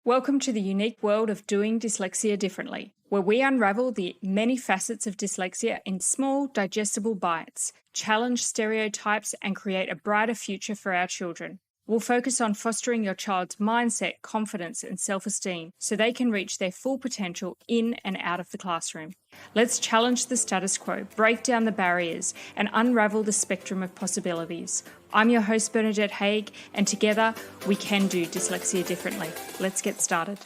Welcome to the unique world of doing dyslexia differently, where we unravel the many facets of dyslexia in small, digestible bites, challenge stereotypes, and create a brighter future for our children. We'll focus on fostering your child's mindset, confidence, and self-esteem so they can reach their full potential in and out of the classroom. Let's challenge the status quo, break down the barriers, and unravel the spectrum of possibilities. I'm your host, Bernadette Haig, and together we can do dyslexia differently. Let's get started.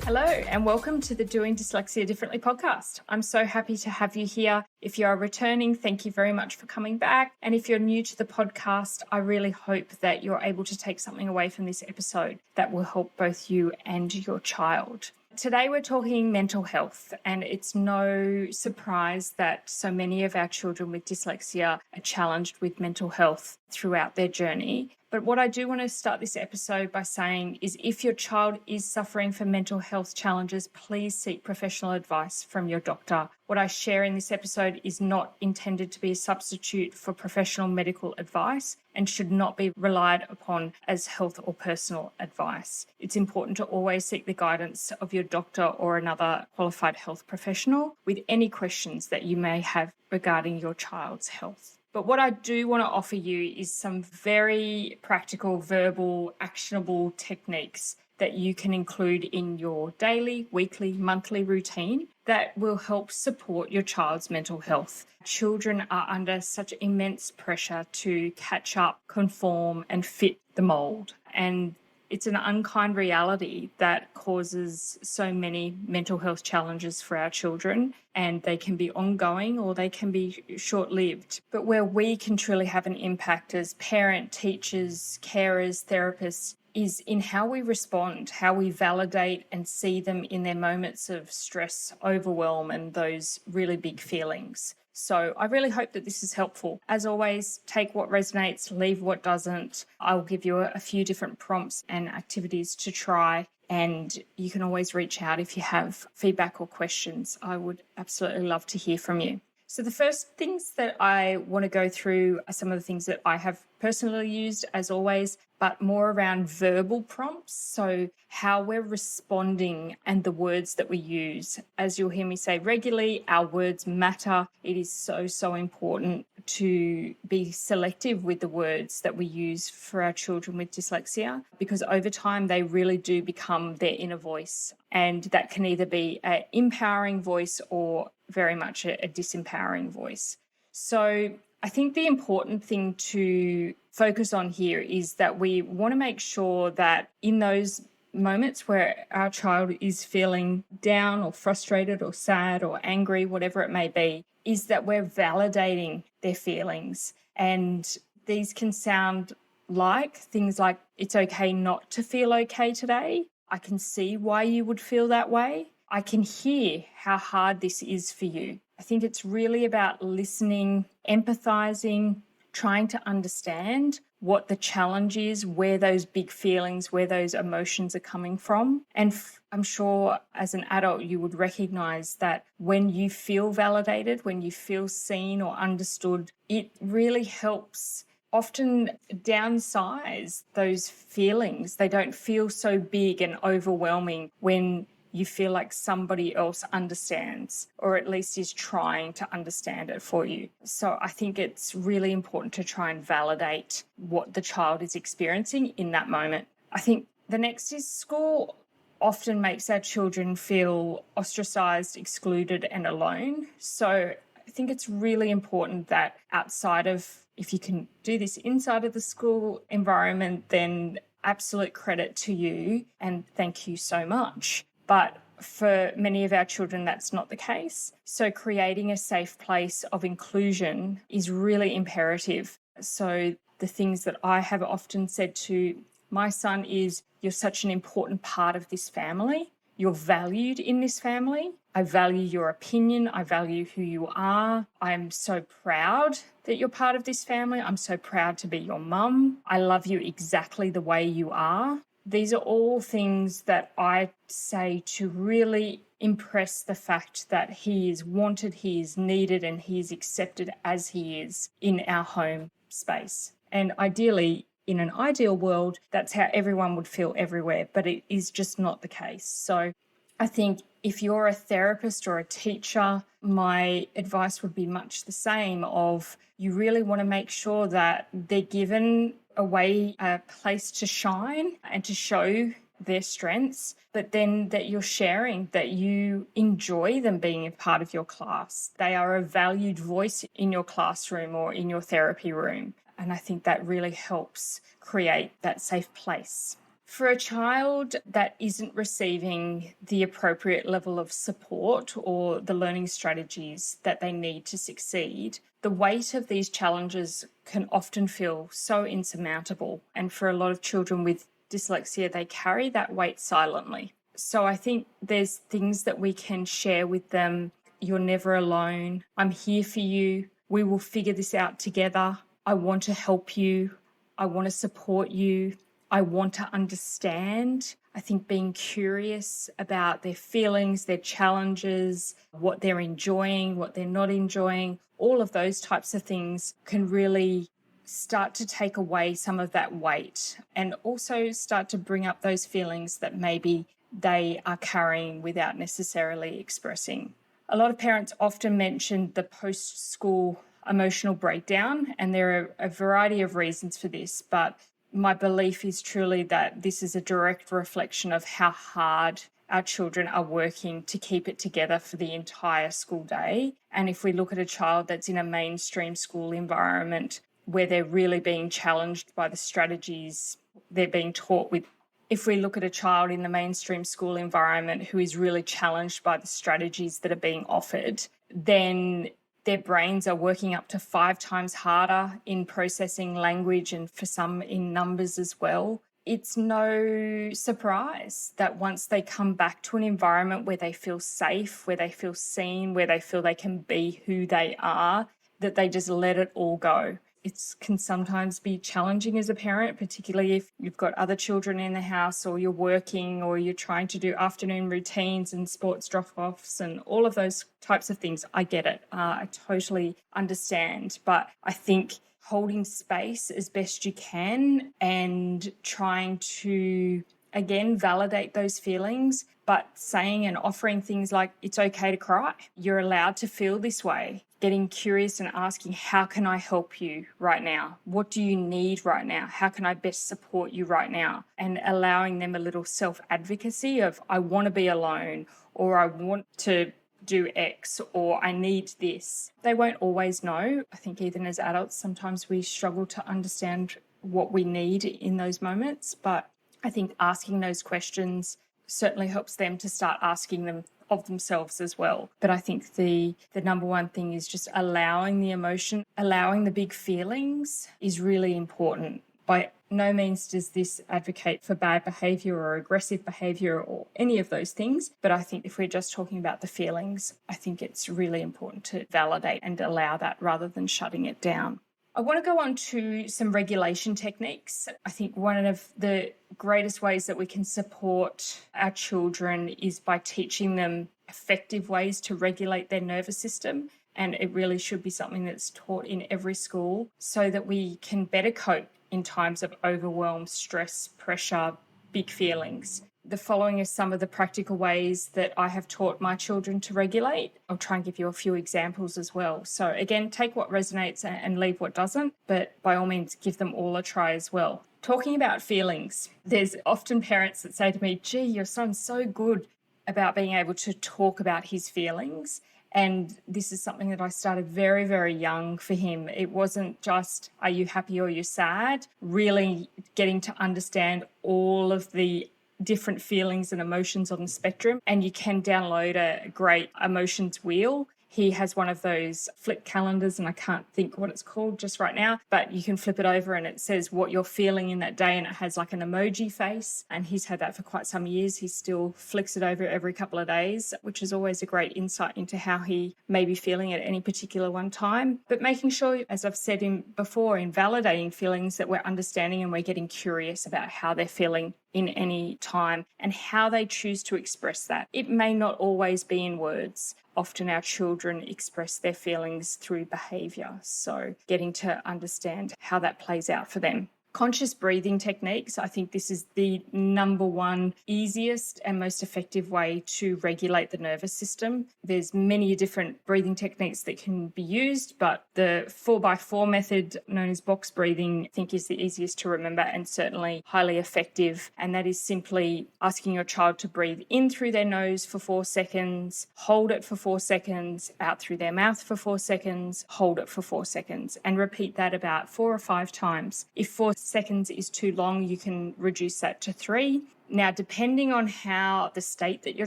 Hello, and welcome to the Doing Dyslexia Differently podcast. I'm so happy to have you here. If you are returning, thank you very much for coming back. And if you're new to the podcast, I really hope that you're able to take something away from this episode that will help both you and your child. Today we're talking mental health, and it's no surprise that so many of our children with dyslexia are challenged with mental health throughout their journey. But what I do want to start this episode by saying is if your child is suffering from mental health challenges, please seek professional advice from your doctor. What I share in this episode is not intended to be a substitute for professional medical advice and should not be relied upon as health or personal advice. It's important to always seek the guidance of your doctor or another qualified health professional with any questions that you may have regarding your child's health. But what I do want to offer you is some very practical, verbal, actionable techniques that you can include in your daily, weekly, monthly routine that will help support your child's mental health. Children are under such immense pressure to catch up, conform, and fit the mold. And it's an unkind reality that causes so many mental health challenges for our children, and they can be ongoing or they can be short-lived. But where we can truly have an impact as parents, teachers, carers, therapists is in how we respond, how we validate and see them in their moments of stress, overwhelm, and those really big feelings. So I really hope that this is helpful. As always, take what resonates, leave what doesn't. I'll give you a few different prompts and activities to try, and you can always reach out if you have feedback or questions. I would absolutely love to hear from you. So the first things that I want to go through are some of the things that I have personally used, as always, but more around verbal prompts. So how we're responding and the words that we use. As you'll hear me say regularly, our words matter. It is so important to be selective with the words that we use for our children with dyslexia, because over time they really do become their inner voice. And that can either be an empowering voice or very much a disempowering voice. So I think the important thing to focus on here is that we want to make sure that in those moments where our child is feeling down or frustrated or sad or angry, whatever it may be, is that we're validating their feelings. And these can sound like things like, it's okay not to feel okay today. I can see why you would feel that way. I can hear how hard this is for you. I think it's really about listening, empathizing, trying to understand what the challenge is, where those big feelings, where those emotions are coming from. And I'm sure as an adult, you would recognize that when you feel validated, when you feel seen or understood, it really helps often downsize those feelings. They don't feel so big and overwhelming when you feel like somebody else understands, or at least is trying to understand it for you. So I think it's really important to try and validate what the child is experiencing in that moment. I think the next is school often makes our children feel ostracized, excluded, and alone. So I think it's really important that outside of, if you can do this inside of the school environment, then absolute credit to you and thank you so much. But for many of our children, that's not the case. So creating a safe place of inclusion is really imperative. So the things that I have often said to my son is, you're such an important part of this family. You're valued in this family. I value your opinion. I value who you are. I'm so proud that you're part of this family. I'm so proud to be your mum. I love you exactly the way you are. These are all things that I say to really impress the fact that he is wanted, he is needed, and he is accepted as he is in our home space. And ideally, in an ideal world, that's how everyone would feel everywhere, but it is just not the case. So I think if you're a therapist or a teacher, my advice would be much the same of you really want to make sure that they're given a place to shine and to show their strengths, but then that you're sharing that you enjoy them being a part of your class. They are a valued voice in your classroom or in your therapy room. And I think that really helps create that safe place. For a child that isn't receiving the appropriate level of support or the learning strategies that they need to succeed, the weight of these challenges can often feel so insurmountable. And for a lot of children with dyslexia, they carry that weight silently. So I think there's things that we can share with them. You're never alone. I'm here for you. We will figure this out together. I want to help you. I want to support you. I want to understand. I think being curious about their feelings, their challenges, what they're enjoying, what they're not enjoying, all of those types of things can really start to take away some of that weight and also start to bring up those feelings that maybe they are carrying without necessarily expressing. A lot of parents often mention the post-school emotional breakdown, and there are a variety of reasons for this, but my belief is truly that this is a direct reflection of how hard our children are working to keep it together for the entire school day. And if we look at a child that's in a mainstream school environment where they're really being challenged by the strategies they're being taught with, if we look at a child in the mainstream school environment who is really challenged by the strategies that are being offered, then their brains are working up to 5 times harder in processing language and for some in numbers as well. It's no surprise that once they come back to an environment where they feel safe, where they feel seen, where they feel they can be who they are, that they just let it all go. It can sometimes be challenging as a parent, particularly if you've got other children in the house or you're working or you're trying to do afternoon routines and sports drop-offs and all of those types of things. I get it. I totally understand. But I think holding space as best you can and trying to, again, validate those feelings, but saying and offering things like, it's okay to cry. You're allowed to feel this way. Getting curious and asking, how can I help you right now? What do you need right now? How can I best support you right now? And allowing them a little self-advocacy of, I want to be alone, or I want to do X, or I need this. They won't always know. I think even as adults, sometimes we struggle to understand what we need in those moments. But I think asking those questions certainly helps them to start asking them of themselves as well. But I think the number one thing is just allowing the emotion, allowing the big feelings is really important. By no means does this advocate for bad behaviour or aggressive behaviour or any of those things. But I think if we're just talking about the feelings, I think it's really important to validate and allow that rather than shutting it down. I want to go on to some regulation techniques. I think one of the greatest ways that we can support our children is by teaching them effective ways to regulate their nervous system. And it really should be something that's taught in every school so that we can better cope in times of overwhelm, stress, pressure, big feelings. The following are some of the practical ways that I have taught my children to regulate. I'll try and give you a few examples as well. So again, take what resonates and leave what doesn't, but by all means, give them all a try as well. Talking about feelings, there's often parents that say to me, gee, your son's so good about being able to talk about his feelings. And this is something that I started very, very young for him. It wasn't just, are you happy or you're sad? Really getting to understand all of the different feelings and emotions on the spectrum. And you can download a great emotions wheel. He has one of those flip calendars, and I can't think what it's called just right now, but you can flip it over and it says what you're feeling in that day, and it has like an emoji face. And he's had that for quite some years. He still flicks it over every couple of days, which is always a great insight into how he may be feeling at any particular one time. But making sure, as I've said before, in validating feelings, that we're understanding and we're getting curious about how they're feeling. in any time and how they choose to express that. It may not always be in words. Often our children express their feelings through behaviour. So getting to understand how that plays out for them. Conscious breathing techniques, I think this is the number one easiest and most effective way to regulate the nervous system. There's many different breathing techniques that can be used, but the 4x4 method, known as box breathing, I think is the easiest to remember and certainly highly effective. And that is simply asking your child to breathe in through their nose for 4 seconds, hold it for 4 seconds, out through their mouth for 4 seconds, hold it for 4 seconds, and repeat that about 4 or 5 times. If 4 seconds is too long, you can reduce that to 3. Now, depending on how the state that your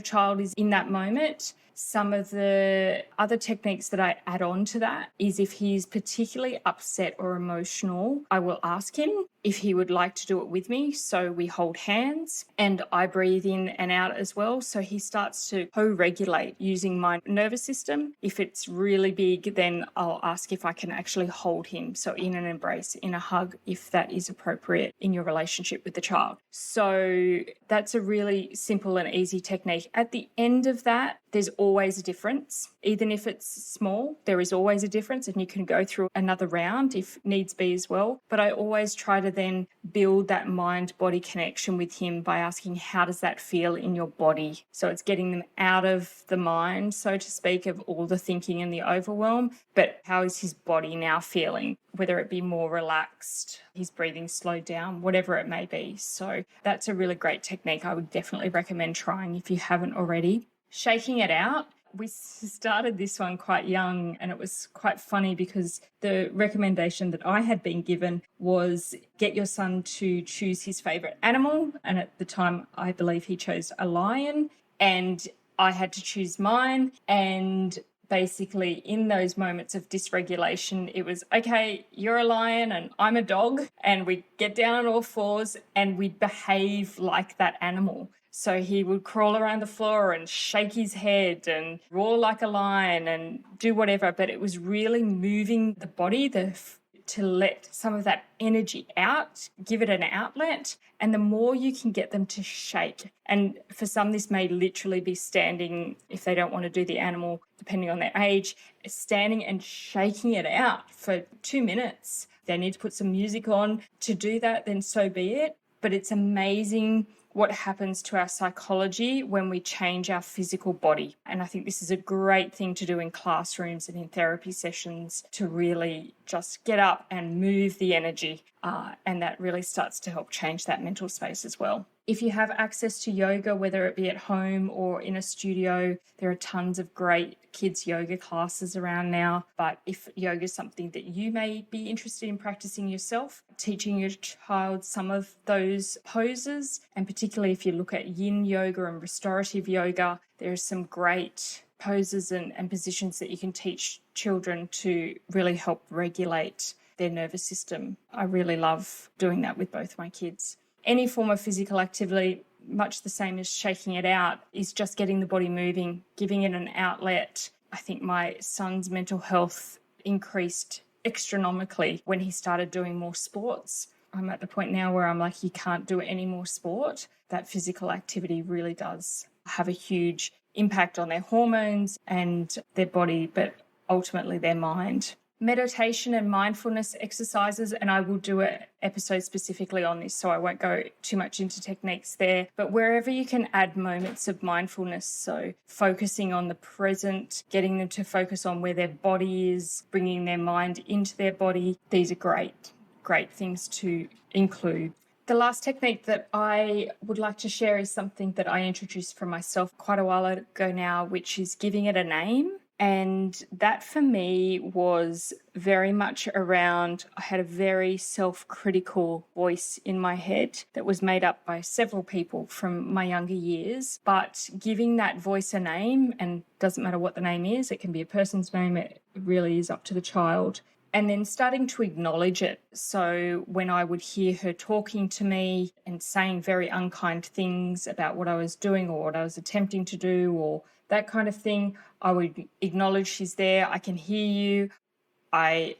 child is in that moment, some of the other techniques that I add on to that is if he's particularly upset or emotional, I will ask him if he would like to do it with me. So we hold hands and I breathe in and out as well. So he starts to co-regulate using my nervous system. If it's really big, then I'll ask if I can actually hold him. So in an embrace, in a hug, if that is appropriate in your relationship with the child. So that's a really simple and easy technique. At the end of that, there's always a difference. Even if it's small, there is always a difference, and you can go through another round if needs be as well. But I always try to then build that mind-body connection with him by asking, how does that feel in your body? So it's getting them out of the mind, so to speak, of all the thinking and the overwhelm, but how is his body now feeling? Whether it be more relaxed, his breathing slowed down, whatever it may be. So that's a really great technique. I would definitely recommend trying if you haven't already. Shaking it out. We started this one quite young, and it was quite funny because the recommendation that I had been given was get your son to choose his favourite animal. And at the time, I believe he chose a lion, and I had to choose mine. And basically in those moments of dysregulation, it was, okay, you're a lion and I'm a dog, and we get down on all fours and we behave like that animal. So he would crawl around the floor and shake his head and roar like a lion and do whatever. But it was really moving the body to let some of that energy out, give it an outlet. And the more you can get them to shake, and for some this may literally be standing, if they don't want to do the animal, depending on their age, standing and shaking it out for 2 minutes. If they need to put some music on to do that, then so be it. But it's amazing what happens to our psychology when we change our physical body. And I think this is a great thing to do in classrooms and in therapy sessions, to really just get up and move the energy. And that really starts to help change that mental space as well. If you have access to yoga, whether it be at home or in a studio, there are tons of great kids yoga classes around now. But if yoga is something that you may be interested in practicing yourself, teaching your child some of those poses, and particularly if you look at yin yoga and restorative yoga, there are some great poses and positions that you can teach children to really help regulate their nervous system. I really love doing that with both my kids. Any form of physical activity, much the same as shaking it out, is just getting the body moving, giving it an outlet. I think my son's mental health increased astronomically when he started doing more sports. I'm at the point now where I'm like, you can't do any more sport. That physical activity really does have a huge impact on their hormones and their body, but ultimately their mind. Meditation and mindfulness exercises, and I will do an episode specifically on this, so I won't go too much into techniques there, but wherever you can add moments of mindfulness, so focusing on the present, getting them to focus on where their body is, bringing their mind into their body, these are great things to include. The last technique that I would like to share is something that I introduced for myself quite a while ago now, which is giving it a name. And that for me was very much around, I had a very self-critical voice in my head that was made up by several people from my younger years. But giving that voice a name, and doesn't matter what the name is, it can be a person's name, it really is up to the child. And then starting to acknowledge it. So when I would hear her talking to me and saying very unkind things about what I was doing or what I was attempting to do or that kind of thing, I would acknowledge she's there. I can hear you. I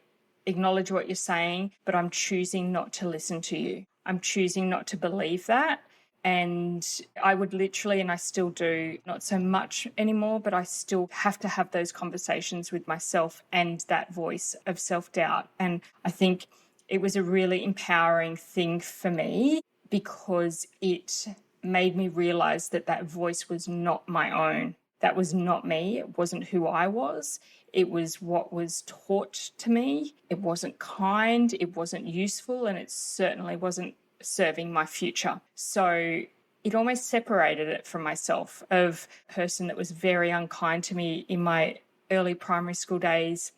acknowledge what you're saying, but I'm choosing not to listen to you. I'm choosing not to believe that. And I would literally, and I still do, not so much anymore, but I still have to have those conversations with myself and that voice of self-doubt. And I think it was a really empowering thing for me because it made me realize that that voice was not my own. That was not me. It wasn't who I was. It was what was taught to me. It wasn't kind. It wasn't useful. And it certainly wasn't serving my future. So it almost separated it from myself, of a person that was very unkind to me in my early primary school days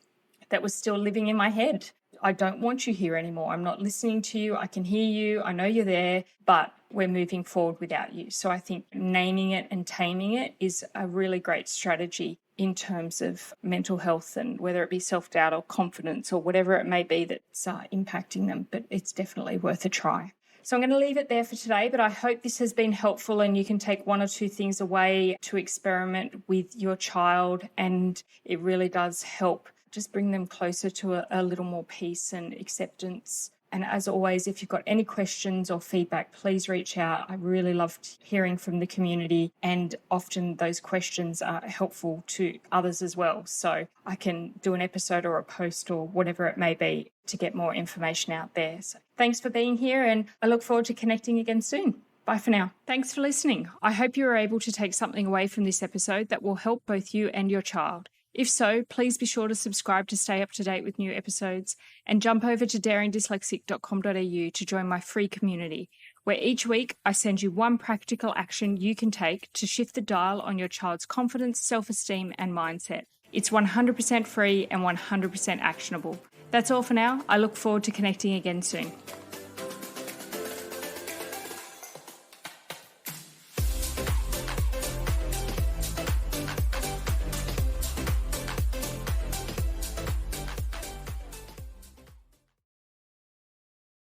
that was still living in my head. I don't want you here anymore. I'm not listening to you. I can hear you. I know you're there, but we're moving forward without you. So I think naming it and taming it is a really great strategy in terms of mental health, and whether it be self-doubt or confidence or whatever it may be that's impacting them. But it's definitely worth a try. So I'm going to leave it there for today, but I hope this has been helpful and you can take one or two things away to experiment with your child, and it really does help just bring them closer to a little more peace and acceptance. And as always, if you've got any questions or feedback, please reach out. I really loved hearing from the community, and often those questions are helpful to others as well. So I can do an episode or a post or whatever it may be to get more information out there. So thanks for being here, and I look forward to connecting again soon. Bye for now. Thanks for listening. I hope you were able to take something away from this episode that will help both you and your child. If so, please be sure to subscribe to stay up to date with new episodes, and jump over to daringdyslexic.com.au to join my free community, where each week I send you one practical action you can take to shift the dial on your child's confidence, self-esteem, and mindset. It's 100% free and 100% actionable. That's all for now. I look forward to connecting again soon.